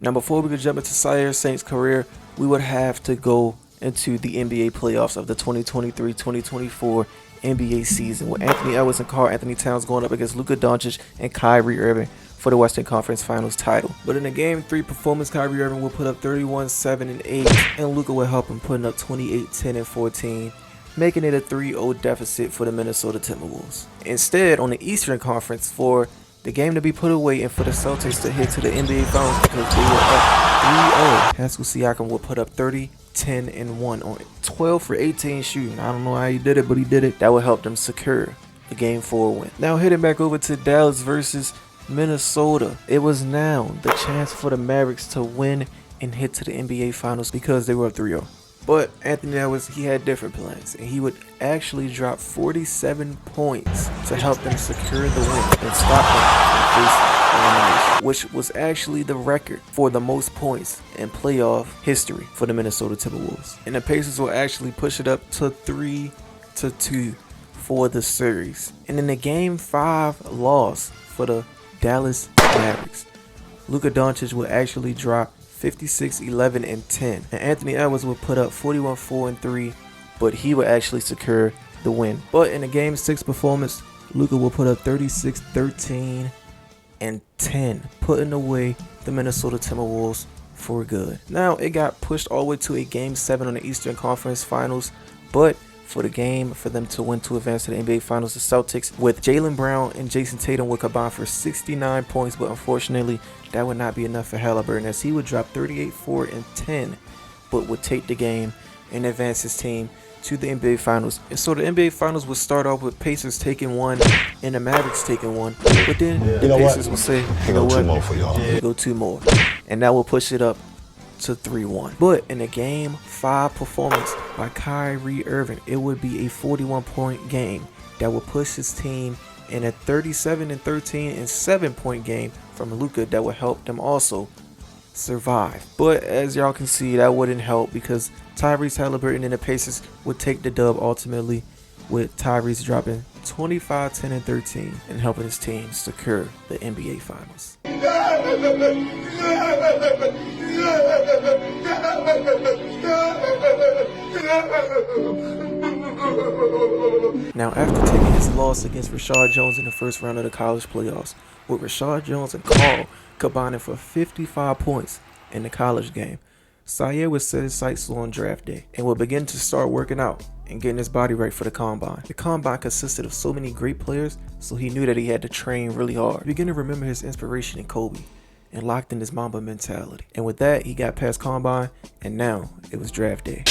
Now, before we could jump into Zaire Saint's career, we would have to go into the NBA playoffs of the 2023-2024 NBA season, with Anthony Edwards and Karl Anthony Towns going up against Luka Doncic and Kyrie Irving for the Western Conference Finals title. But in the Game 3 performance, Kyrie Irving will put up 31, 7, and 8, and Luka will help him, putting up 28, 10, and 14, making it a 3-0 deficit for the Minnesota Timberwolves. Instead, on the Eastern Conference, for the game to be put away and for the Celtics to head to the NBA Finals because they were up 3-0, Pascal Siakam will put up 30, 10, and 1 on 12 for 18 shooting. I don't know how he did it, but he did it. That will help them secure the Game 4 win. Now heading back over to Dallas versus Minnesota. It was now the chance for the Mavericks to win and head to the NBA Finals because they were up 3-0. But Anthony Edwards, he had different plans, and he would actually drop 47 points to help them secure the win and stop them from facing elimination, which was actually the record for the most points in playoff history for the Minnesota Timberwolves. And the Pacers will actually push it up to 3-2 for the series. And in the Game 5 loss for the Dallas Mavericks, Luka Doncic will actually drop 56, 11, and 10. And Anthony Edwards will put up 41, 4, and 3, but he will actually secure the win. But in the Game 6 performance, Luka will put up 36, 13, and 10, putting away the Minnesota Timberwolves for good. Now, it got pushed all the way to a Game 7 on the Eastern Conference Finals, but for the game for them to win to advance to the NBA Finals, the Celtics with Jaylen Brown and Jason Tatum would combine for 69 points, but unfortunately that would not be enough for Halliburton, as he would drop 38, 4, and 10, but would take the game and advance his team to the NBA Finals. And so the NBA Finals would start off with Pacers taking one and the Mavericks taking one, but then the Pacers will say, you know what, two more for y'all. We go 2 more, and that will push it up to 3-1. But in the Game 5 performance by Kyrie Irving, it would be a 41-point game that would push his team in a 37 and 13 and 7-point game from Luka that would help them also survive. But as y'all can see, that wouldn't help because Tyrese Halliburton and the Pacers would take the dub ultimately, with Tyrese dropping 25, 10, and 13 and helping his team secure the NBA Finals. Now, after taking his loss against Rashad Jones in the first round of the college playoffs, with Rashad Jones and Karl combining for 55 points in the college game, Zaire would set his sights on draft day and would begin to start working out and getting his body right for the combine. The combine consisted of so many great players, so he knew that he had to train really hard. He began to remember his inspiration in Kobe and locked in his Mamba mentality. And with that, he got past combine, and now it was draft day.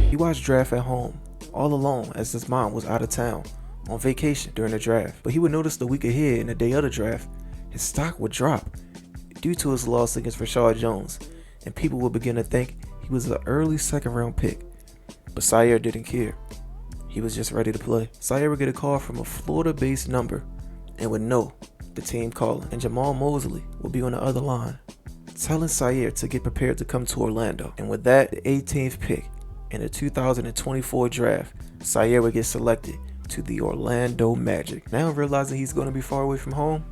He watched draft at home, all alone, as his mom was out of town on vacation during the draft. But he would notice the week ahead and the day of the draft, his stock would drop due to his loss against Rashad Jones, and people would begin to think he was an early second-round pick. But Zaire didn't care. He was just ready to play. Zaire would get a call from a Florida-based number and would know the team calling, and Jamal Mosley would be on the other line, telling Zaire to get prepared to come to Orlando. And with that, the 18th pick in the 2024 draft, Zaire would get selected to the Orlando Magic. Now realizing he's going to be far away from home,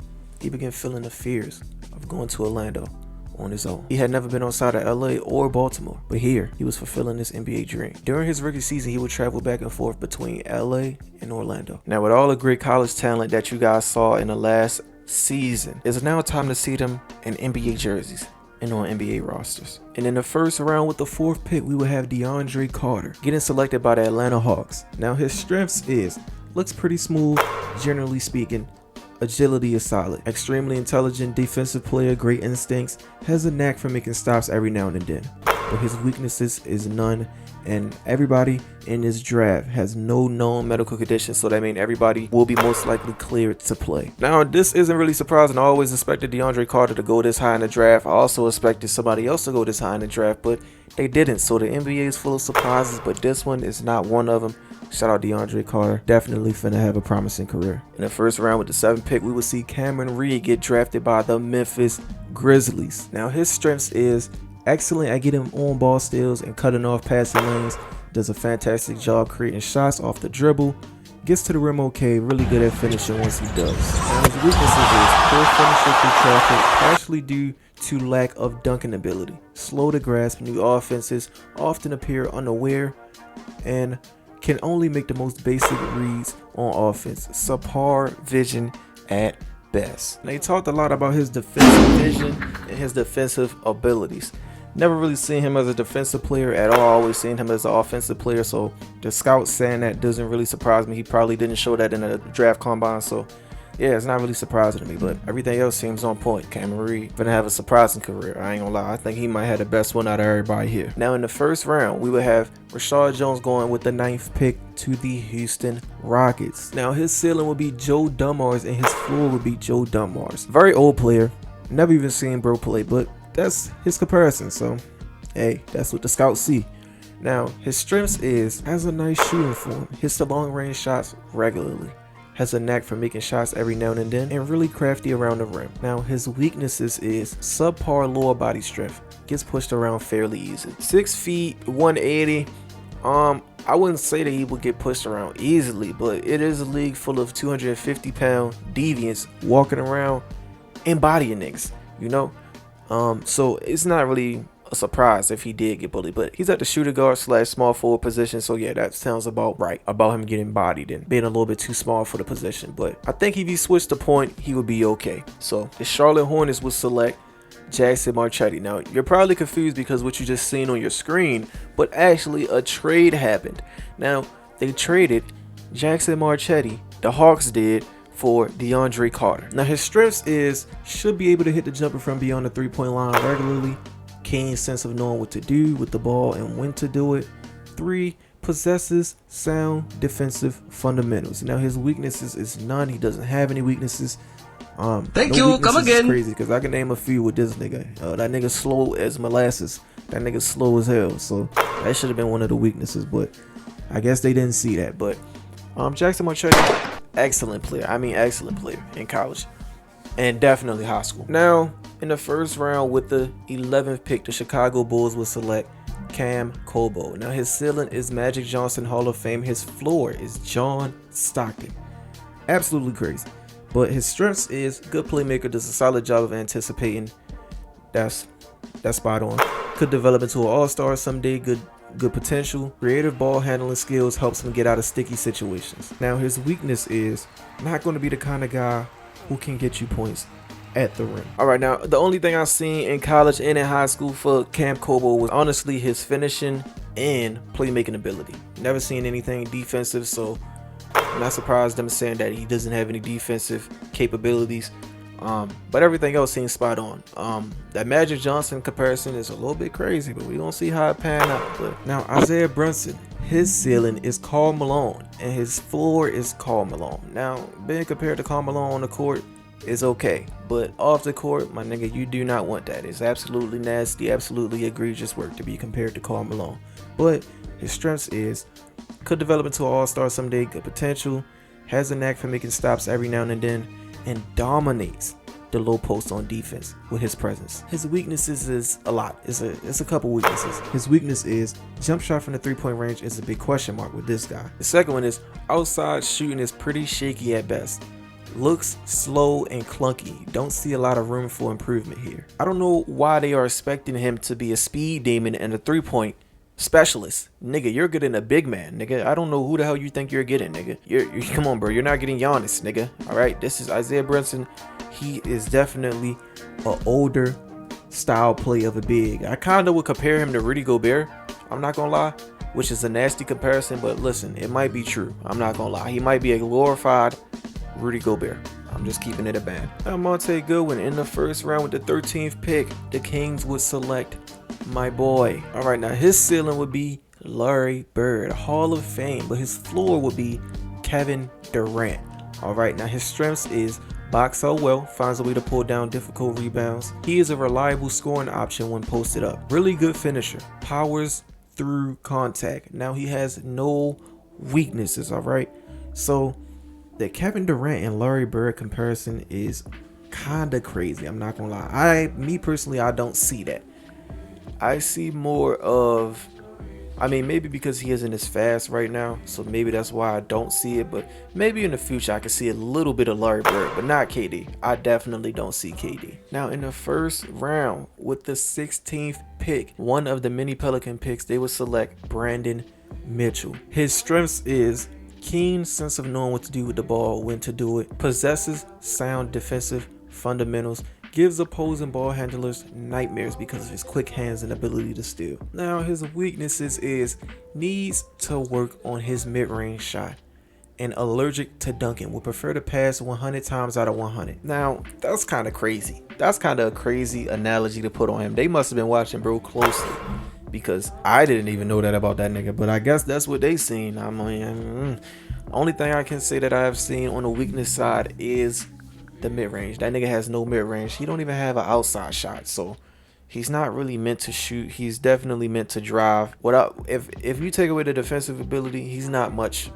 he began feeling the fears of going to Orlando on his own. He had never been outside of LA or Baltimore, but here he was fulfilling this NBA dream. During his rookie season, he would travel back and forth between LA and Orlando. Now, with all the great college talent that you guys saw in the last season, it's now time to see them in NBA jerseys and on NBA rosters. And in the first round with the 4th pick, we will have DeAndre Carter getting selected by the Atlanta Hawks. Now, his strengths looks pretty smooth, generally speaking. Agility is solid. Extremely intelligent defensive player, great instincts, has a knack for making stops every now and then. But his weaknesses is none, and everybody in this draft has no known medical conditions, so that means everybody will be most likely cleared to play. Now, this isn't really surprising. I always expected DeAndre Carter to go this high in the draft. I also expected somebody else to go this high in the draft, but they didn't. So the NBA is full of surprises, but this one is not one of them. Shout out DeAndre Carter. Definitely finna have a promising career. In the first round with the 7th pick, we will see Cameron Reed get drafted by the Memphis Grizzlies. Now, his strengths is excellent at getting on ball steals and cutting off passing lanes. Does a fantastic job creating shots off the dribble. Gets to the rim okay, really good at finishing once he does. Now his weaknesses is poor finisher through traffic, partially due to lack of dunking ability. Slow to grasp new offenses, often appear unaware, and can only make the most basic reads on offense. Subpar vision at best. Now he talked a lot about his defensive vision and his defensive abilities. Never really seen him as a defensive player at all. Always seen him as an offensive player. So the scouts saying that doesn't really surprise me. He probably didn't show that in the draft combine. So yeah, it's not really surprising to me. But everything else seems on point. Cameron Reed gonna have a surprising career. I ain't gonna lie. I think he might have the best one out of everybody here. Now in the first round, we would have Rashad Jones going with the 9th pick to the Houston Rockets. Now his ceiling would be Joe Dumars and his floor would be Joe Dumars. Very old player. Never even seen bro play, but that's his comparison, so hey, that's what the scouts see. Now his strengths is has a nice shooting form, hits the long range shots regularly, has a knack for making shots every now and then, and really crafty around the rim. Now his weaknesses is subpar lower body strength, gets pushed around fairly easy. 6 feet 180. I wouldn't say that he would get pushed around easily, but it is a league full of 250-pound deviants walking around embodying niggas, you know. So it's not really a surprise if he did get bullied, but he's at the shooter guard / small forward position. So yeah, that sounds about right about him getting bodied and being a little bit too small for the position. But I think if he switched the point, he would be okay. So the Charlotte Hornets would select Jackson Marchetti. Now you're probably confused because what you just seen on your screen, but actually a trade happened. Now they traded Jackson Marchetti, the Hawks did, for DeAndre Carter. Now his strengths is should be able to hit the jumper from beyond the 3-point line regularly, keen sense of knowing what to do with the ball and when to do it. 3, possesses sound defensive fundamentals. Now his weaknesses is none. He doesn't have any weaknesses. Thank you. Come again. Crazy because I can name a few with this nigga. That nigga slow as molasses. That nigga slow as hell. So that should have been one of the weaknesses, but I guess they didn't see that. But Jackson Marchetti, excellent player. I mean, excellent player in college and definitely high school. Now, in the first round with the 11th pick, the Chicago Bulls will select Cam Kobo. Now, his ceiling is Magic Johnson Hall of Fame. His floor is John Stockton. Absolutely crazy. But his strengths is good playmaker, does a solid job of anticipating. That's spot on. Could develop into an all-star someday. Good potential. Creative ball handling skills helps him get out of sticky situations. Now his weakness is not going to be the kind of guy who can get you points at the rim. All right, now the only thing I've seen in college and in high school for Cam Kobo was honestly his finishing and playmaking ability. Never seen anything defensive, so I'm not surprised them saying that he doesn't have any defensive capabilities. But everything else seems spot on. That Magic Johnson comparison is a little bit crazy, but we gonna see how it pan out. But now Isaiah Brunson, his ceiling is Karl Malone and his floor is Karl Malone. Now being compared to Karl Malone on the court is okay, but off the court, my nigga, you do not want that. It's absolutely nasty, absolutely egregious work to be compared to Karl Malone. But his strengths is could develop into an all-star someday, good potential, has a knack for making stops every now and then, and dominates the low post on defense with his presence. His weaknesses is a lot. It's a couple weaknesses. His weakness is jump shot from the 3-point range is a big question mark with this guy. The second one is outside shooting is pretty shaky at best. Looks slow and clunky. Don't see a lot of room for improvement here. I don't know why they are expecting him to be a speed demon and a 3-point specialist. Nigga, you're getting a big man, nigga. I don't know who the hell you think you're getting, nigga. You're come on, bro. You're not getting Giannis, nigga. All right, this is Isaiah Brunson. He is definitely an older style play of a big. I kind of would compare him to Rudy Gobert. I'm not gonna lie, which is a nasty comparison, but listen, it might be true. I'm not gonna lie. He might be a glorified Rudy Gobert. I'm just keeping it a band. Now, Monte Goodwin in the first round with the 13th pick. The Kings would select my boy. All right, now his ceiling would be Larry Bird, Hall of Fame, but his floor would be Kevin Durant. All right, now his strengths is box out well, finds a way to pull down difficult rebounds. He is a reliable scoring option when posted up. Really good finisher, powers through contact. Now he has no weaknesses. All right, so the Kevin Durant and Larry Bird comparison is kind of crazy. I'm not gonna lie. Me personally, I don't see that. I see more of I mean, maybe because he isn't as fast right now, so maybe that's why I don't see it. But maybe in the future I can see a little bit of Larry Bird, but not KD. I definitely don't see KD. Now, in the first round, with the 16th pick, one of the many Pelican picks, they would select Brandon Mitchell. His strengths is keen sense of knowing what to do with the ball, when to do it, possesses sound defensive fundamentals, gives opposing ball handlers nightmares because of his quick hands and ability to steal. Now, his weaknesses is needs to work on his mid-range shot and allergic to dunking, would prefer to pass 100 times out of 100. Now, that's kind of crazy. That's kind of a crazy analogy to put on him. They must have been watching bro closely, because I didn't even know that about that nigga, but I guess that's what they seen. I mean, only thing I can say that I have seen on the weakness side is the mid-range. That nigga has no mid-range. He don't even have an outside shot, so he's not really meant to shoot. He's definitely meant to drive. If you take away the defensive ability, he's not much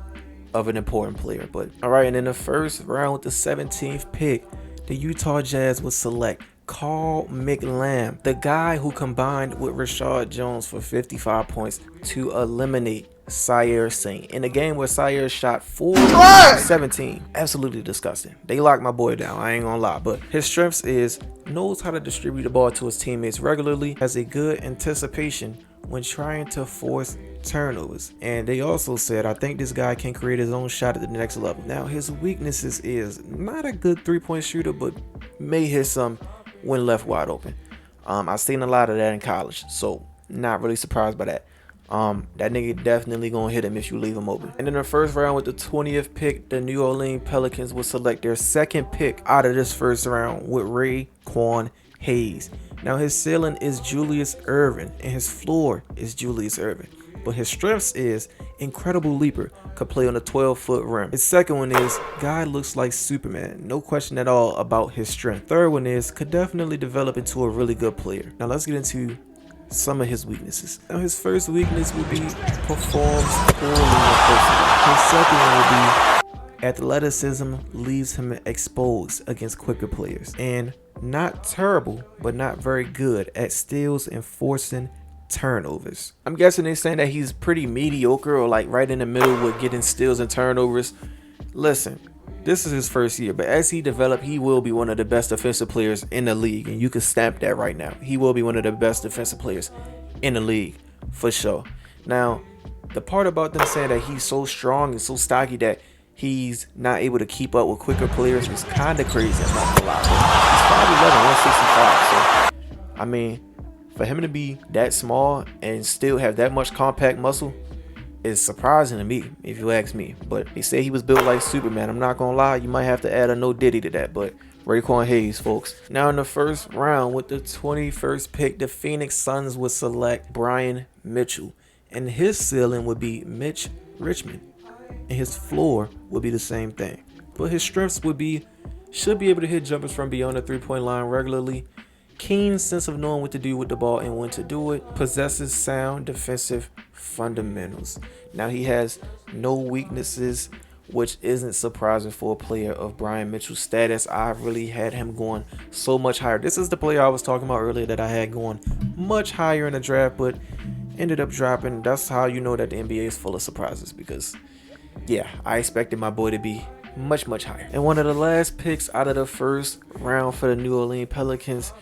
of an important player. But all right, and in the first round with the 17th pick, the Utah Jazz would select Carl McLam, the guy who combined with Rashad Jones for 55 points to eliminate Sire Saint in a game where Sire shot 4-17. Absolutely disgusting. They locked my boy down, I ain't gonna lie. But his strengths is knows how to distribute the ball to his teammates regularly, has a good anticipation when trying to force turnovers. And they also said, I think this guy can create his own shot at the next level. Now, his weaknesses is not a good three-point shooter, but may hit some when left wide open. I've seen a lot of that in college, so not really surprised by that. That nigga definitely gonna hit him if you leave him open. And in the first round with the 20th pick, the New Orleans Pelicans will select their second pick out of this first round with Raekwon Hayes. Now, his ceiling is Julius Erving and his floor is Julius Erving, but his strengths is incredible leaper, could play on a 12-foot rim. His second one is guy looks like Superman, no question at all about his strength. Third one is could definitely develop into a really good player. Now let's get into some of his weaknesses. Now, his first weakness would be performs poorly in person. His second one would be athleticism leaves him exposed against quicker players, and not terrible but not very good at steals and forcing turnovers. I'm guessing they're saying that he's pretty mediocre or like right in the middle with getting steals and turnovers. Listen, this is his first year, but as he develops, he will be one of the best defensive players in the league, and you can stamp that right now. He will be one of the best defensive players in the league for sure. Now, the part about them saying that he's so strong and so stocky that he's not able to keep up with quicker players is kind of crazy. I'm not gonna lie. He's 5'11", 165. So, I mean, for him to be that small and still have that much compact muscle is surprising to me, if you ask me. But they say he was built like Superman. I'm not gonna lie, you might have to add a no Diddy to that, but Raekwon Hayes, folks. Now, in the first round with the 21st pick, the Phoenix Suns would select Brian Mitchell, and his ceiling would be Mitch Richmond, and his floor would be the same thing. But his strengths would be should be able to hit jumpers from beyond the three-point line regularly, keen sense of knowing what to do with the ball and when to do it, possesses sound defensive fundamentals. Now, he has no weaknesses, which isn't surprising for a player of Brian Mitchell's status. I really had him going so much higher. This is the player I was talking about earlier that I had going much higher in the draft, but ended up dropping. That's how you know that the NBA is full of surprises, because yeah, I expected my boy to be much higher. And one of the last picks out of the first round for the New Orleans Pelicans,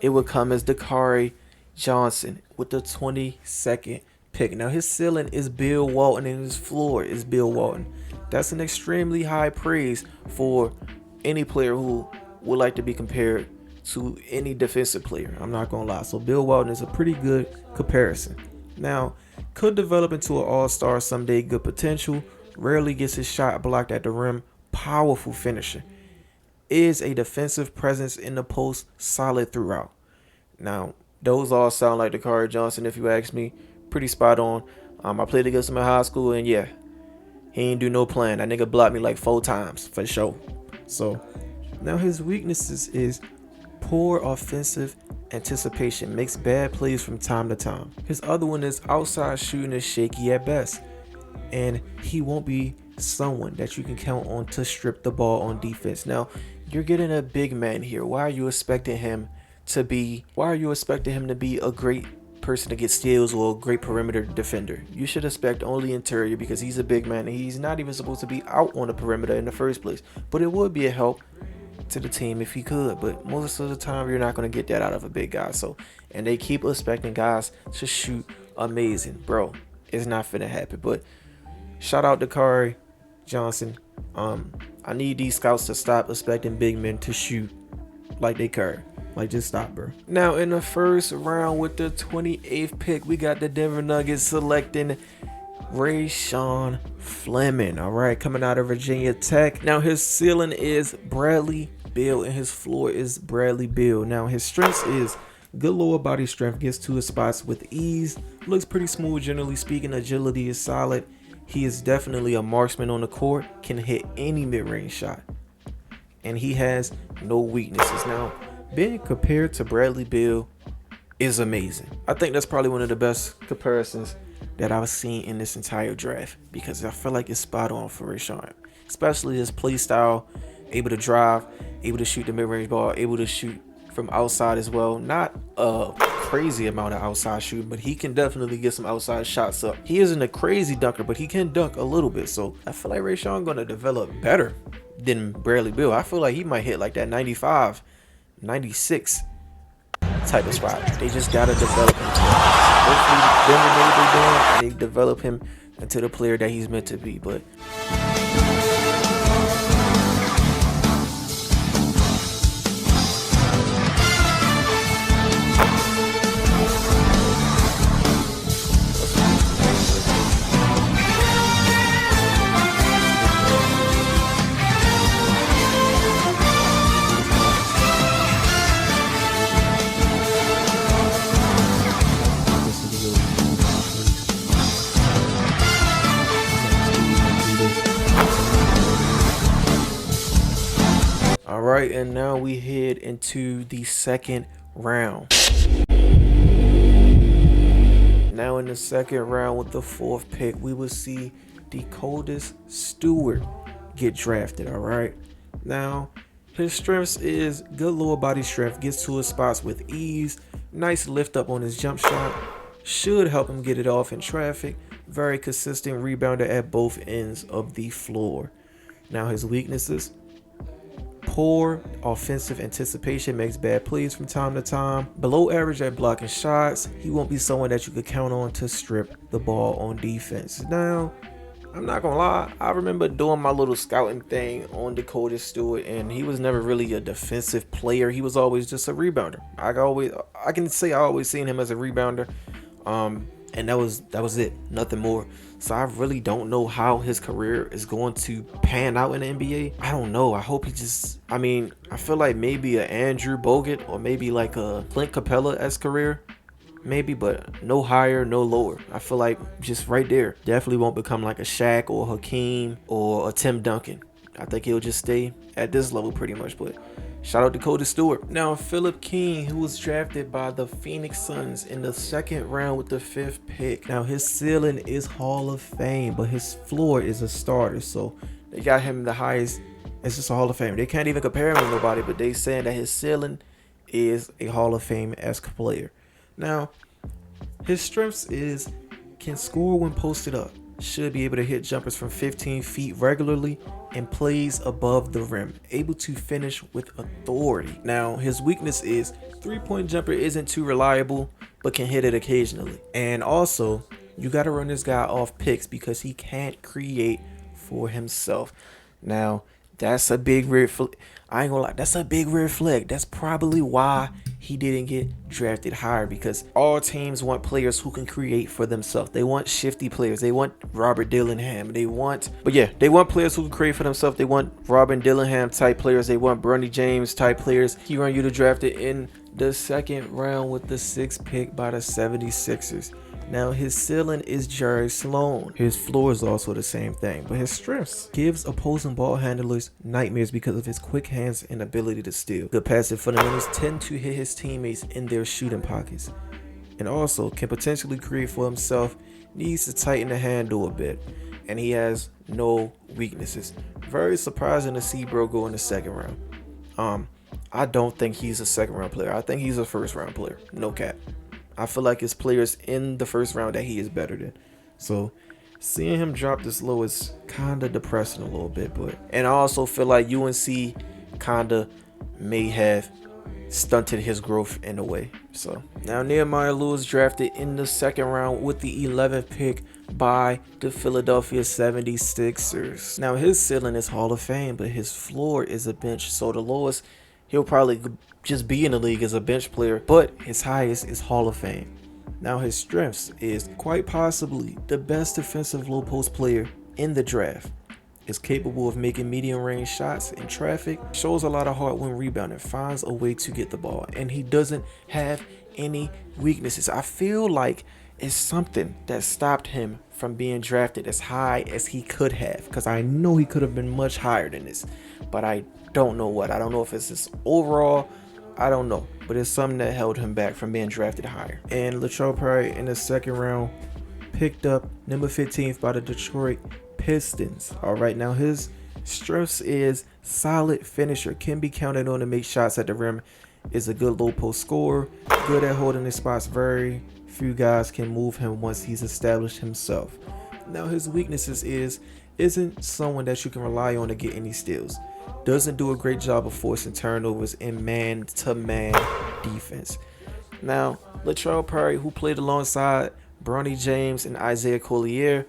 it would come as Dakari Johnson with the 22nd pick. Now, his ceiling is Bill Walton and his floor is Bill Walton. That's an extremely high praise for any player who would like to be compared to any defensive player. I'm not gonna lie. So Bill Walton is a pretty good comparison. Now, could develop into an all-star someday, good potential, rarely gets his shot blocked at the rim, powerful finisher, is a defensive presence in the post, solid throughout. Now, those all sound like Dakari Johnson, if you ask me. Pretty spot on. I played against him in high school, and yeah, he ain't do no playing. That nigga blocked me like 4 times for sure. So now his weaknesses is poor offensive anticipation, makes bad plays from time to time. His other one is outside shooting is shaky at best, and he won't be someone that you can count on to strip the ball on defense. Now, you're getting a big man here. Why are you expecting him to be a great person to get steals or a great perimeter defender. You should expect only interior because he's a big man and he's not even supposed to be out on the perimeter in the first place. But it would be a help to the team if he could, but most of the time you're not going to get that out of a big guy. So, and they keep expecting guys to shoot amazing. Bro, it's not finna happen. But shout out to Kari Johnson. I need these scouts to stop expecting big men to shoot like they Curry. Like, just stop, bro. Now, in the first round with the 28th pick, we got the Denver Nuggets selecting Rayshawn Fleming, all right, coming out of Virginia Tech. Now, his ceiling is Bradley Beal and his floor is Bradley Beal. Now, his strengths is good lower body strength, gets to his spots with ease, looks pretty smooth generally speaking, agility is solid. He is definitely a marksman on the court, can hit any mid-range shot, and he has no weaknesses. Now, being compared to Bradley Beal is amazing. I think that's probably one of the best comparisons that I've seen in this entire draft because I feel like it's spot on for Rayshawn, especially his play style, able to drive, able to shoot the mid-range ball, able to shoot from outside as well. Not a crazy amount of outside shooting, but he can definitely get some outside shots up. He isn't a crazy dunker, but he can dunk a little bit. So I feel like Rayshawn gonna develop better than Bradley Beal. I feel like he might hit like that 95, 96 type of spot. They just gotta develop him. Hopefully Denver knows what they're doing and they develop him into the player that he's meant to be. But all right, and now we head into the second round. Now in the second round with the 4th pick, we will see Dakotas Stewart get drafted, all right? Now, his strengths is good lower body strength, gets to his spots with ease, nice lift up on his jump shot, should help him get it off in traffic, very consistent rebounder at both ends of the floor. Now his weaknesses: poor offensive anticipation, makes bad plays from time to time, below average at blocking shots. He won't be someone that you could count on to strip the ball on defense. Now, I'm not gonna lie, I remember doing my little scouting thing on Dakota Stewart, and he was never really a defensive player. He was always just a rebounder. I can say I always seen him as a rebounder, and that was it, nothing more. So I really don't know how his career is going to pan out in the NBA. I don't know. I hope I feel like maybe a Andrew Bogut or maybe like a Clint Capella-esque career. Maybe, but no higher, no lower. I feel like just right there. Definitely won't become like a Shaq or Hakeem or a Tim Duncan. I think he'll just stay at this level pretty much, but shout out Dakota Stewart. Now, Philip King, who was drafted by the Phoenix Suns in the 2nd round with the 5th pick. Now, his ceiling is Hall of Fame, but his floor is a starter. So they got him the highest. It's just a Hall of Fame. They can't even compare him with nobody, but they saying that his ceiling is a Hall of Fame-esque player. Now, his strengths is can score when posted up, should be able to hit jumpers from 15 feet regularly, and plays above the rim, able to finish with authority. Now, his weakness is 3-point jumper isn't too reliable, but can hit it occasionally. And also, you got to run this guy off picks because he can't create for himself. Now, that's a big red flag. I ain't gonna lie, that's a big red flag. That's probably why he didn't get drafted higher, because all teams want players who can create for themselves. They want shifty players. They want Robert Dillingham. They want players who can create for themselves. They want Robin Dillingham type players. They want Bronny James type players. He run you to draft it in the 2nd round with the 6th pick by the 76ers. Now, his ceiling is Jerry Sloan. His floor is also the same thing, but his strengths gives opposing ball handlers nightmares because of his quick hands and ability to steal. Good passive fundamentals tend to hit his teammates in their shooting pockets, and also can potentially create for himself. Needs to tighten the handle a bit, and he has no weaknesses. Very surprising to see bro go in the 2nd round. I don't think he's a 2nd round player. I think he's a 1st round player. No cap. I feel like it's players in the first round that he is better than. So seeing him drop this low is kind of depressing a little bit. And I also feel like UNC kind of may have stunted his growth in a way. So now Nehemiah Lewis drafted in the second round with the 11th pick by the Philadelphia 76ers. Now his ceiling is Hall of Fame, but his floor is a bench. So the lowest he'll probably just be in the league as a bench player, but his highest is Hall of Fame. Now his strengths is quite possibly the best defensive low post player in the draft. Is capable of making medium range shots in traffic, shows a lot of heart when rebounding, finds a way to get the ball, and he doesn't have any weaknesses. I feel like it's something that stopped him from being drafted as high as he could have, because I know he could have been much higher than this, but I don't know what. I don't know if it's his overall, I don't know, but it's something that held him back from being drafted higher. And Latrell Perry in the second round picked up number 15th by the Detroit Pistons. All right, now his strengths is solid finisher, can be counted on to make shots at the rim, is a good low post scorer, good at holding his spots. Very few guys can move him once he's established himself. Now his weaknesses isn't someone that you can rely on to get any steals, doesn't do a great job of forcing turnovers in man-to-man defense. Now Latrell Perry, who played alongside Bronny James and Isaiah Collier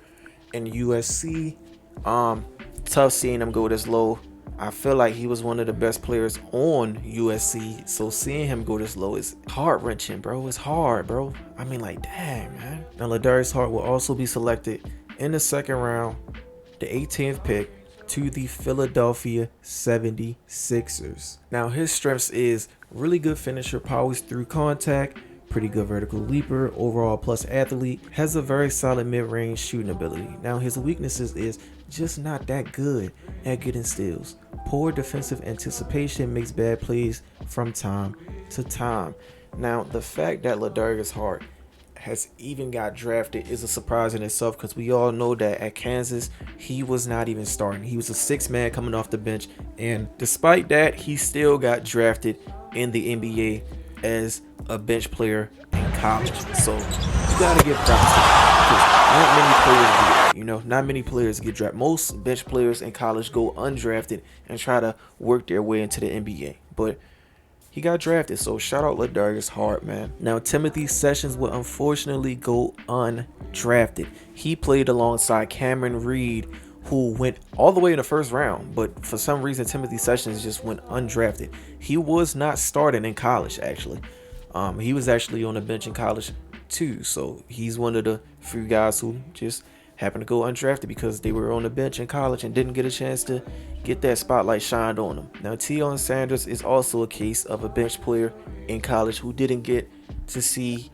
in USC, tough seeing him go this low. I feel like he was one of the best players on USC, so seeing him go this low is heart-wrenching, bro. It's hard, bro. I mean, like, dang, man. Now Ladarius Hart will also be selected in the second round, the 18th pick, to the Philadelphia 76ers. Now his strengths is really good finisher, powers through contact, pretty good vertical leaper, overall plus athlete, has a very solid mid-range shooting ability. Now his weaknesses is just not that good at getting steals. Poor defensive anticipation, makes bad plays from time to time. Now the fact that Ladarius Hart has even got drafted is a surprise in itself, because we all know that at Kansas he was not even starting. He was a sixth man coming off the bench, and despite that he still got drafted in the NBA as a bench player in college. So you gotta give props to him, because not many players do that. Not many players get drafted. Most bench players in college go undrafted and try to work their way into the NBA, but he got drafted, so shout out Ladarius Hart, man. Now Timothy Sessions will unfortunately go undrafted. He played alongside Cameron Reed, who went all the way in the first round, but for some reason Timothy Sessions just went undrafted. He was not starting in college, actually. He was actually on the bench in college too, so he's one of the few guys who just happened to go undrafted because they were on the bench in college and didn't get a chance to get that spotlight shined on them. Now Tion Sanders is also a case of a bench player in college who didn't get to see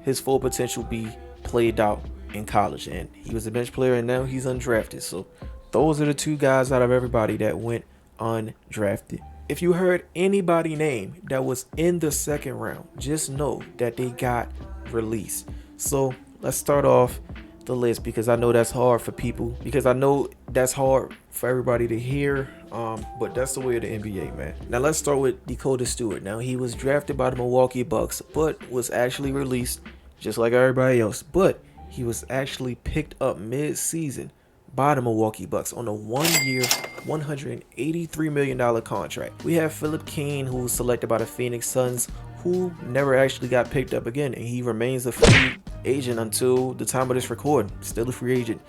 his full potential be played out in college, and he was a bench player and now he's undrafted. So those are the two guys out of everybody that went undrafted. If you heard anybody name that was in the second round, just know that they got released. So let's start off the list, because I know that's hard for people, because I know that's hard for everybody to hear, but that's the way of the NBA, man. Now let's start with Dakota Stewart. Now he was drafted by the Milwaukee Bucks, but was actually released just like everybody else, but he was actually picked up mid-season by the Milwaukee Bucks on a 1-year, $183 million contract. We have Philip Keen, who was selected by the Phoenix Suns, who never actually got picked up again, and he remains a free agent until the time of this recording. Still a free agent,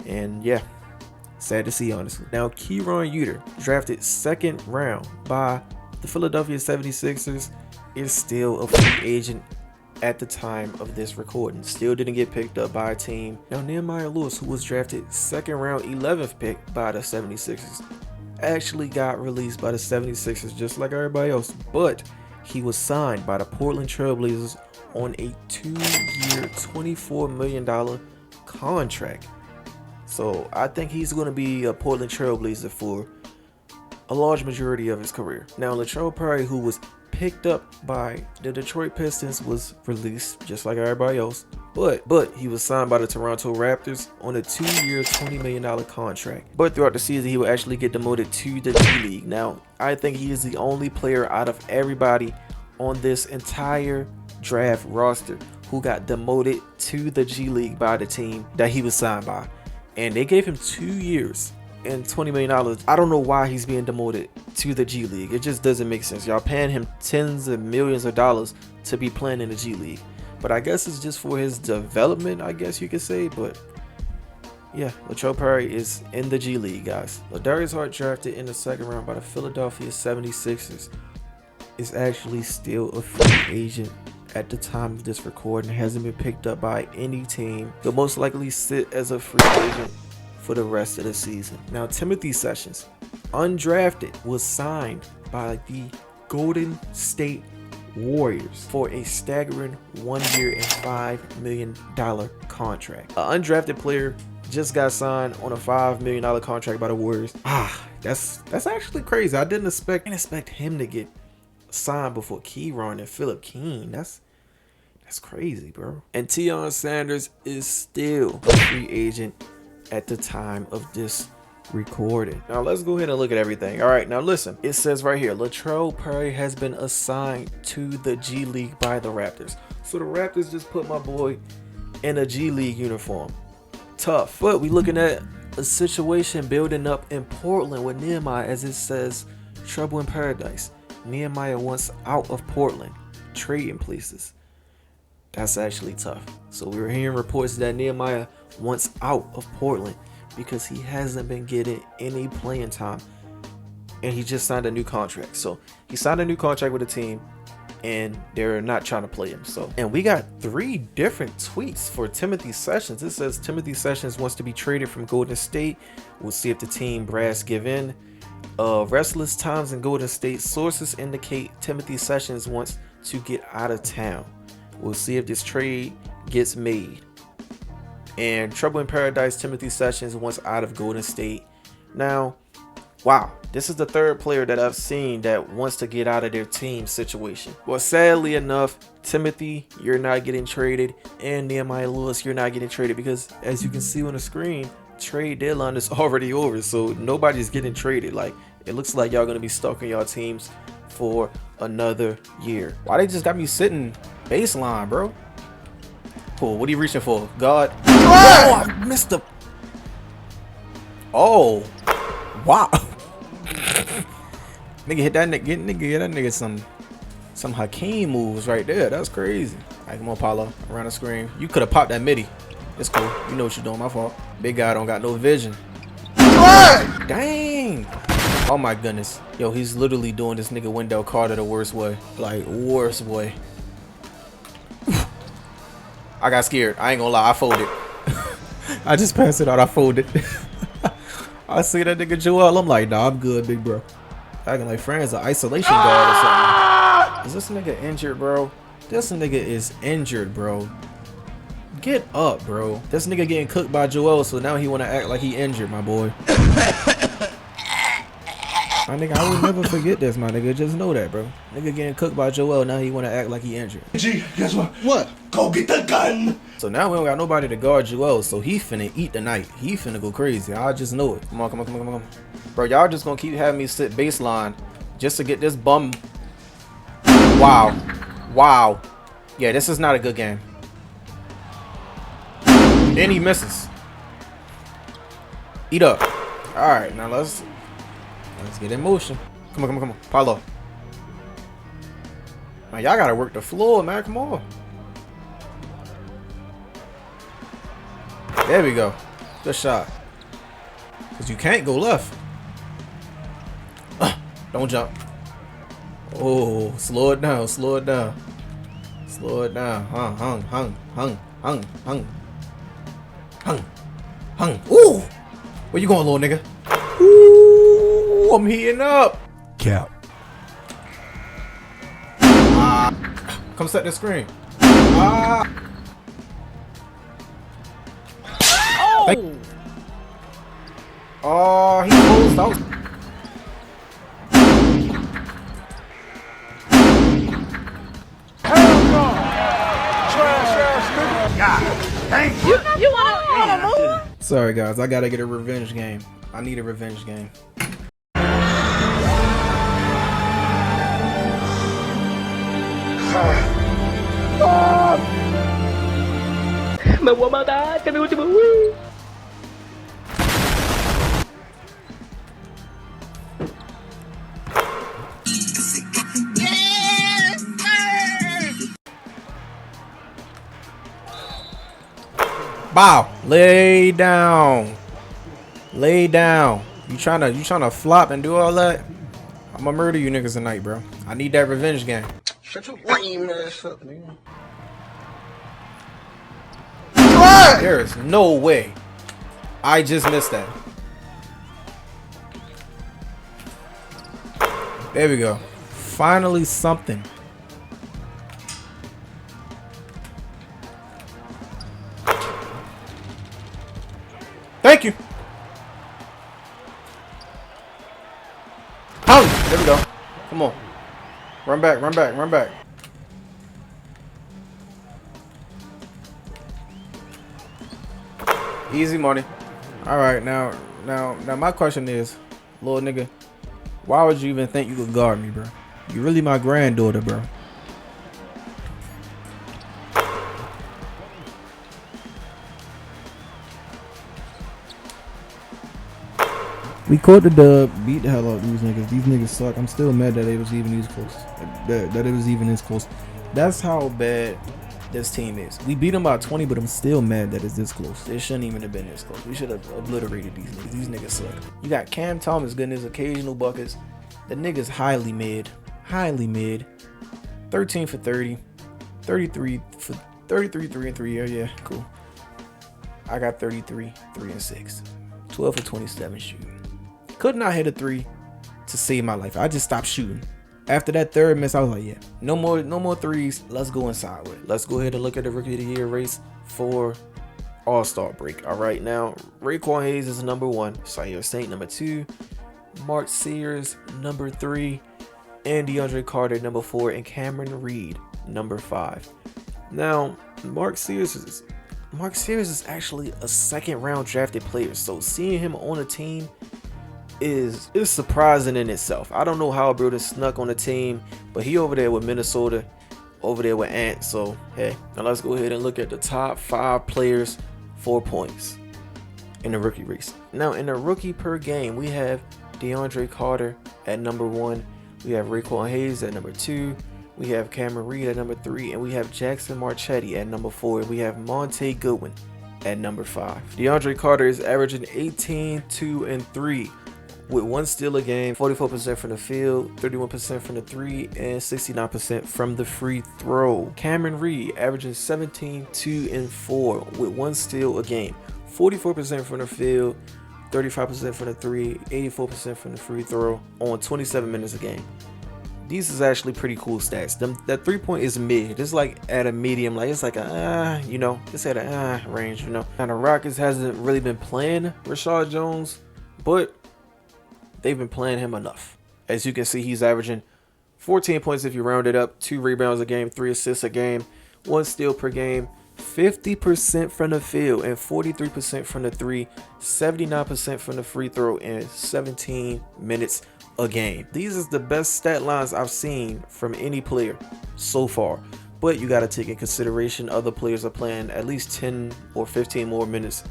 and yeah, sad to see, honestly. Now Kieron Uter, drafted second round by the Philadelphia 76ers, is still a free agent at the time of this recording. Still didn't get picked up by a team. Now Nehemiah Lewis, who was drafted second round 11th pick by the 76ers, actually got released by the 76ers just like everybody else, but he was signed by the Portland Trailblazers on a 2-year, $24 million contract. So I think he's going to be a Portland Trailblazer for a large majority of his career. Now Latrell Perry, who was picked up by the Detroit Pistons, was released just like everybody else, but he was signed by the Toronto Raptors on a 2-year, $20 million contract. But throughout the season, he will actually get demoted to the G League. Now I think he is the only player out of everybody on this entire draft roster who got demoted to the G League by the team that he was signed by. And they gave him 2 years and $20 million. I don't know why he's being demoted to the G League. It just doesn't make sense. Y'all paying him tens of millions of dollars to be playing in the G League. But I guess it's just for his development, I guess you could say. But yeah, Latrell Perry is in the G League, guys. Ladarius Hart, drafted in the second round by the Philadelphia 76ers, is actually still a free agent at the time of this recording. Hasn't been picked up by any team. He'll most likely sit as a free agent for the rest of the season. Now, Timothy Sessions, undrafted, was signed by the Golden State Warriors for a staggering 1 year and $5 million contract. An undrafted player just got signed on a $5 million contract by the Warriors. That's actually crazy. I didn't expect him to get signed before Keyron and Philip Keen. That's crazy, bro. And Deion Sanders is still a free agent at the time of this recording. Now let's go ahead and look at everything. All right, now listen. It says right here, Latrell Perry has been assigned to the G League by the Raptors. So the Raptors just put my boy in a G League uniform. Tough. But we looking at a situation building up in Portland with Nehemiah, as it says, trouble in paradise. Nehemiah wants out of Portland, trading places. That's actually tough. So we were hearing reports that Nehemiah wants out of Portland because he hasn't been getting any playing time, and he just signed a new contract. So he signed a new contract with the team, and they're not trying to play him. So, and we got 3 different tweets for Timothy Sessions. It says Timothy Sessions wants to be traded from Golden State. We'll see if the team brass give in. Restless times in Golden State. Sources indicate Timothy Sessions wants to get out of town. We'll see if this trade gets made. And trouble in paradise, Timothy Sessions wants out of Golden State. Now, wow, this is the 3rd player that I've seen that wants to get out of their team situation. Well, sadly enough, Timothy, you're not getting traded, and Nehemiah Lewis, you're not getting traded, because as you can see on the screen, trade deadline is already over, so nobody's getting traded. Like, it looks like y'all gonna be stuck in y'all teams for another year. Why they just got me sitting baseline, bro? Cool. What are you reaching for? God. Oh, I missed the. Oh, wow. Nigga hit that nigga. Get that nigga some Hakeem moves right there. That's crazy. All right, come on, Paulo. Around the screen. You could have popped that midi. It's cool. You know what you're doing. My fault. Big guy don't got no vision. Dang. Oh my goodness. Yo, he's literally doing this nigga Wendell Carter the worst way. Like, worst way. I got scared. I ain't gonna lie. I folded. I just passed it out. I folded. I see that nigga Joel. I'm like, nah, I'm good, big bro. Acting like Fran's an isolation guard or something. Is this nigga injured, bro? This nigga is injured, bro. Get up, bro. This nigga getting cooked by Joel, so now he want to act like he injured, my boy. My nigga, I will never forget this, my nigga. Just know that, bro. Nigga getting cooked by Joel, now he want to act like he injured. G, guess what? What? Go get the gun. So now we don't got nobody to guard Joel, so he finna eat the night. He finna go crazy. I just know it. Come on, come on, come on, come on. Bro, y'all just gonna keep having me sit baseline just to get this bum. Wow. Wow. Yeah, this is not a good game. And he misses. Eat up. All right, now let's get in motion. Come on, come on, come on. Paulo. Man, y'all gotta work the floor, man. Come on. There we go. Good shot. Because you can't go left. Don't jump. Oh, slow it down. Slow it down. Slow it down. Hung. Ooh. Where you going, little nigga? Ooh, I'm heating up. Cap. Come set the screen. Oh, he closed out. Hell no! Trash ass nigga! God, thank you. You wanna move? Sorry, guys. I gotta get a revenge game. I need a revenge game. Me voy a matar, este es mi último win. Bow. Lay down. Lay down. You tryna flop and do all that? I'ma murder you niggas tonight, bro. I need that revenge game. Shut your lame ass up, nigga. There is no way. I just missed that. There we go. Finally something. Thank you. Holly. There we go. Come on. Run back, run back, run back. Easy money. All right, now my question is, little nigga, why would you even think you could guard me, bro? You really my granddaughter, bro. We caught the dub, beat the hell out of these niggas. These niggas suck. I'm still mad that it was even these close. That it was even this close. That's how bad this team is. We beat them by 20, but I'm still mad that it's this close. It shouldn't even have been this close. We should have obliterated these niggas. These niggas suck. You got Cam Thomas getting his occasional buckets. The nigga's highly mid. Highly mid. 13 for 30. 33 for 33, 3 and 3. Yeah, cool. I got 33, 3 and 6. 12 for 27 shooting. Could not hit a 3 to save my life. I just stopped shooting. After that third miss, I was like, yeah, no more threes. Let's go inside with it. Let's go ahead and look at the Rookie of the Year race for All-Star break. All right, now Raekwon Hayes is number 1. Zaire Saint number 2. Mark Sears number 3. And DeAndre Carter number 4. And Cameron Reed number 5. Now, Mark Sears is actually a second-round drafted player. So seeing him on a team is surprising in itself. I don't know how Bruder snuck on the team, but he over there with Minnesota, over there with Ant. So hey, now let's go ahead and look at the top 5 players for points in the rookie race. Now in the rookie per game, we have DeAndre Carter at number 1, we have Raekwon Hayes at number 2, we have Cameron Reed at number 3, and we have Jackson Marchetti at number 4. We have Monte Goodwin at number 5. DeAndre Carter is averaging 18, 2 and 3. With 1 steal a game, 44% from the field, 31% from the 3, and 69% from the free throw. Cameron Reed averaging 17, 2 and 4 with 1 steal a game, 44% from the field, 35% from the 3, 84% from the free throw on 27 minutes a game. These is actually pretty cool stats. That 3-point is mid. It's like at a medium, like it's like a it's at a range, Now the Rockets hasn't really been playing Rashad Jones, but they've been playing him enough. As you can see, he's averaging 14 points if you round it up, 2 rebounds a game, 3 assists a game, 1 steal per game, 50% from the field and 43% from the 3, 79% from the free throw, and 17 minutes a game. These is the best stat lines I've seen from any player so far. But you got to take in consideration other players are playing at least 10 or 15 more minutes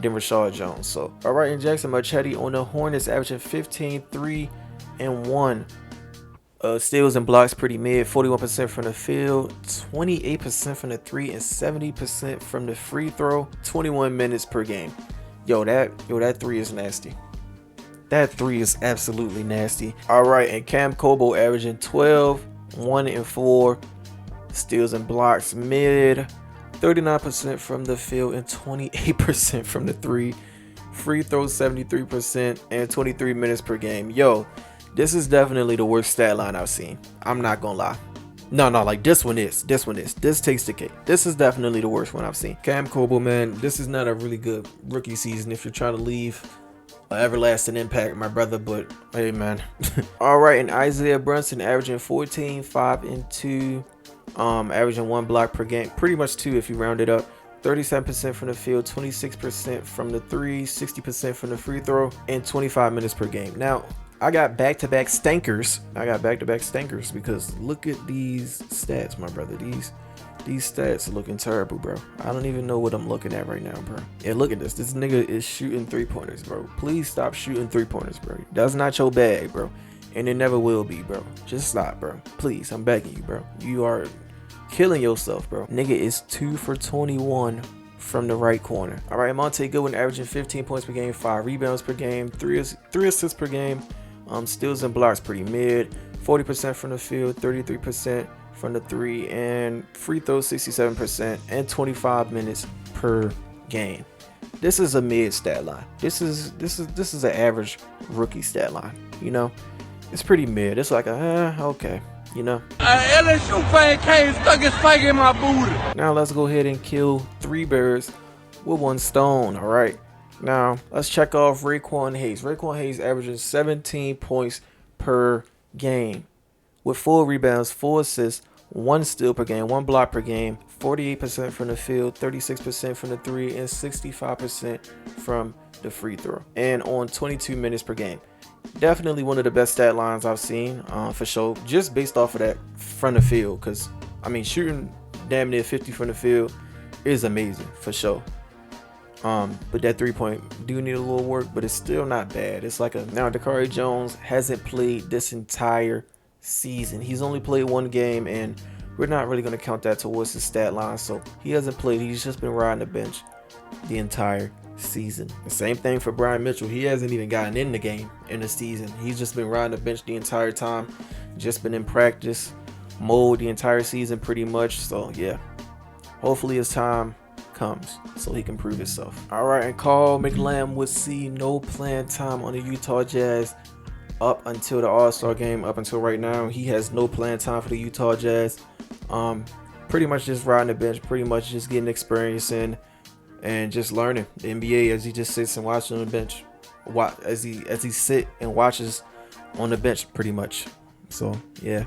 than Rashad Jones. So, all right, and Jackson Marchetti on the Hornets averaging 15, 3 and 1. Steals and blocks pretty mid, 41% from the field, 28% from the 3, and 70% from the free throw, 21 minutes per game. That 3 is nasty. That 3 is absolutely nasty. All right, and Cam Cobo averaging 12, 1 and 4. Steals and blocks mid, 39% from the field and 28% from the 3. Free throws 73% and 23 minutes per game. This is definitely the worst stat line I've seen. I'm not gonna lie. No, like this one is. This takes the cake. This is definitely the worst one I've seen. Cam Cobo, man, this is not a really good rookie season if you're trying to leave an everlasting impact, my brother, but hey, man. All right, and Isaiah Brunson averaging 14, 5 and 2. Averaging 1 block per game, pretty much 2 if you round it up. 37% from the field, 26% from the 3, 60% from the free throw, and 25 minutes per game. Now, I got back-to-back stankers. Because look at these stats, my brother. These stats are looking terrible, bro. I don't even know what I'm looking at right now, bro. Yeah, look at this. This nigga is shooting 3-pointers, bro. Please stop shooting 3-pointers, bro. That's not your bag, bro. And it never will be, bro. Just stop, bro. Please, I'm begging you, bro. You are killing yourself, bro. Nigga is 2 for 21 from the right corner. All right, Monte Goodwin averaging 15 points per game, 5 rebounds per game, 3 assists per game. Steals and blocks pretty mid. 40% from the field, 33% from the 3, and free throws 67%, and 25 minutes per game. This is a mid stat line. This is an average rookie stat line. You know, it's pretty mid. It's like okay. You know. LSU fan came stuck his finger in my booty. Now let's go ahead and kill 3 birds with 1 stone. All right. Now let's check off Raekwon Hayes. Raekwon Hayes averaging 17 points per game with 4 rebounds, 4 assists, 1 steal per game, 1 block per game, 48% from the field, 36% from the 3, and 65% from the free throw, and on 22 minutes per game. Definitely one of the best stat lines I've seen, for sure, just based off of that from the field, because I mean, shooting damn near 50 from the field is amazing for sure. But that 3-point do need a little work, but it's still not bad. It's like now Dakari Jones hasn't played this entire season. He's only played 1 game, and we're not really going to count that towards his stat line. So he hasn't played. He's just been riding the bench the entire season. The same thing for Brian Mitchell. He hasn't even gotten in the game in the season. He's just been riding the bench the entire time. Just been in practice mode the entire season pretty much. So yeah, hopefully his time comes so he can prove himself. All right, and Carl McLam would see no playing time on the Utah Jazz up until the All-Star game. Up until right now, he has no playing time for the Utah Jazz. Pretty much just riding the bench, pretty much just getting experience in and just learning the NBA as he just sits and watches on the bench. As he sit and watches on the bench pretty much. So yeah,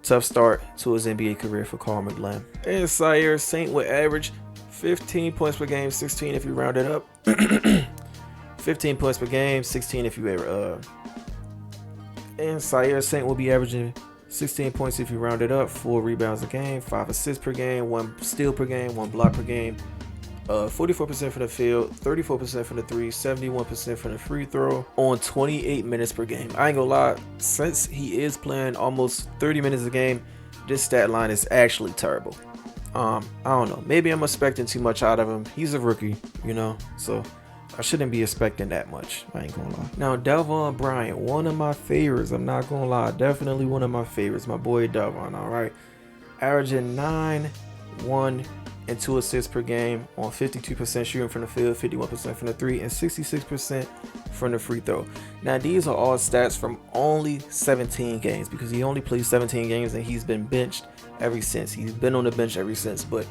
tough start to his NBA career for Carl McLam. And Sire Saint would average 15 points per game, 16 if you round it up. 15 points per game, 16 if you ever and Sire Saint will be averaging 16 points if you round it up, 4 rebounds a game, 5 assists per game, 1 steal per game, 1 block per game, 44% from the field, 34% from the 3, 71% from the free throw on 28 minutes per game. I ain't gonna lie, since he is playing almost 30 minutes a game, this stat line is actually terrible. I don't know. Maybe I'm expecting too much out of him. He's a rookie, you know, so I shouldn't be expecting that much. I ain't gonna lie. Now, Delvon Bryant, one of my favorites. I'm not gonna lie. Definitely one of my favorites. My boy Delvon, all right. Averaging 9, 1, and 2 assists per game on 52% shooting from the field, 51% from the 3, and 66% from the free throw. Now, these are all stats from only 17 games because he only played 17 games and he's been benched ever since. He's been on the bench ever since. But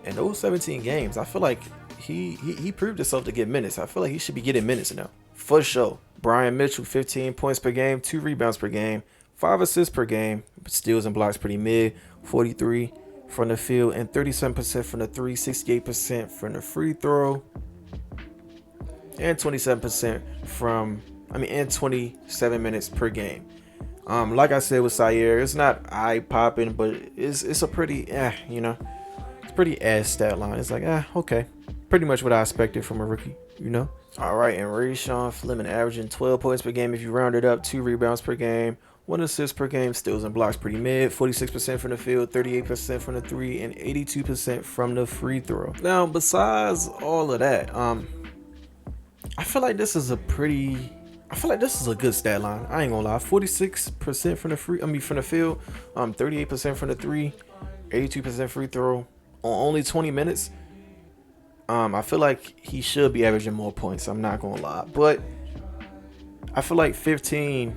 in those 17 games, I feel like he proved himself to get minutes. I feel like he should be getting minutes now for sure. Brian Mitchell, 15 points per game, 2 rebounds per game, 5 assists per game, steals and blocks pretty mid, 43 from the field and 37% from the 3, 68% from the free throw, and 27% and 27 minutes per game. Like I said with Sire, it's not eye popping, but it's a pretty it's pretty ass stat line. It's like okay, pretty much what I expected from a rookie, you know. All right, and Rayshawn Fleming averaging 12 points per game if you round it up, 2 rebounds per game, 1 assist per game, steals and blocks pretty mid, 46% from the field, 38% from the 3, and 82% from the free throw. Now, besides all of that, I feel like this is a good stat line. I ain't gonna lie. 46% from the field, 38% from the 3, 82% free throw on only 20 minutes. I feel like he should be averaging more points. I'm not gonna lie, but I feel like 15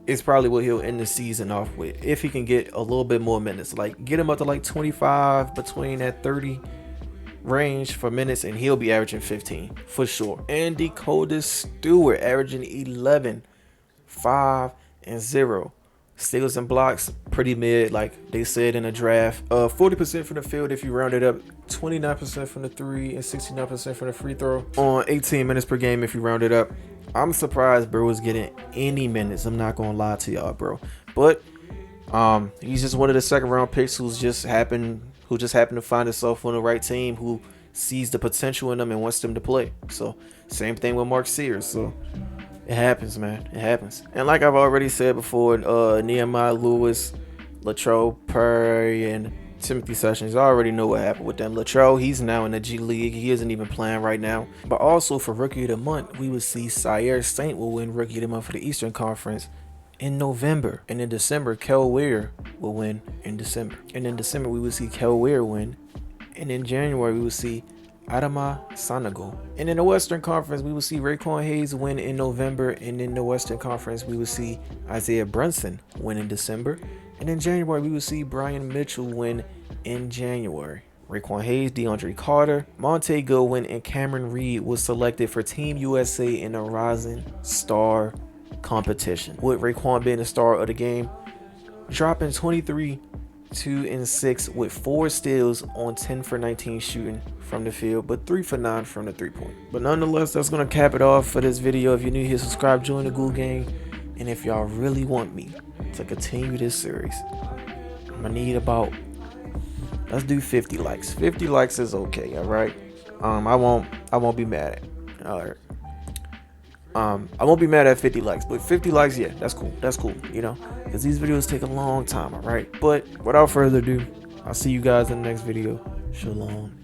is probably what he'll end the season off with if he can get a little bit more minutes. Like get him up to like 25, between that 30 range for minutes, and he'll be averaging 15 for sure. And Dakota Stewart averaging 11, 5, and 0. Steals and blocks pretty mid, like they said in the draft. 40% from the field if you round it up, 29% from the 3, and 69% from the free throw on 18 minutes per game if you round it up. I'm surprised bro was getting any minutes. I'm not gonna lie to y'all, bro. But He's just one of the second round picks who just happened to find himself on the right team, who sees the potential in them and wants them to play. So same thing with Mark Sears. So it happens, man. It happens. And like I've already said before, Nehemiah Lewis, Latrell Perry, and Timothy Sessions, I already know what happened with them. Latrell, he's now in the G League. He isn't even playing right now. But also for Rookie of the Month, we would see Sire Saint will win Rookie of the Month for the Eastern Conference in November. And in December, Kel Weir will win in December. And in December, we would see Kel Weir win. And in January, we would see Adama Sanago. And in the Western Conference, we will see Raekwon Hayes win in November. And in the Western Conference, we will see Isaiah Brunson win in December. And in January, we will see Brian Mitchell win in January. Raekwon Hayes, DeAndre Carter, Monte Goodwin, and Cameron Reed was selected for Team USA in the Rising Star competition, with Raekwon being the star of the game, dropping 23, 2 and 6 with 4 steals on 10 for 19 shooting from the field, but 3 for 9 from the 3-point. But nonetheless, that's gonna cap it off for this video. If you're new here, subscribe, join the Ghoul Gang, and if y'all really want me to continue this series, I'm gonna need about, let's do 50 likes. 50 likes is okay, all right. I won't be mad at it. All right. I won't be mad at 50 likes, but 50 likes, yeah, that's cool, you know, because these videos take a long time, all right. But without further ado, I'll see you guys in the next video. Shalom.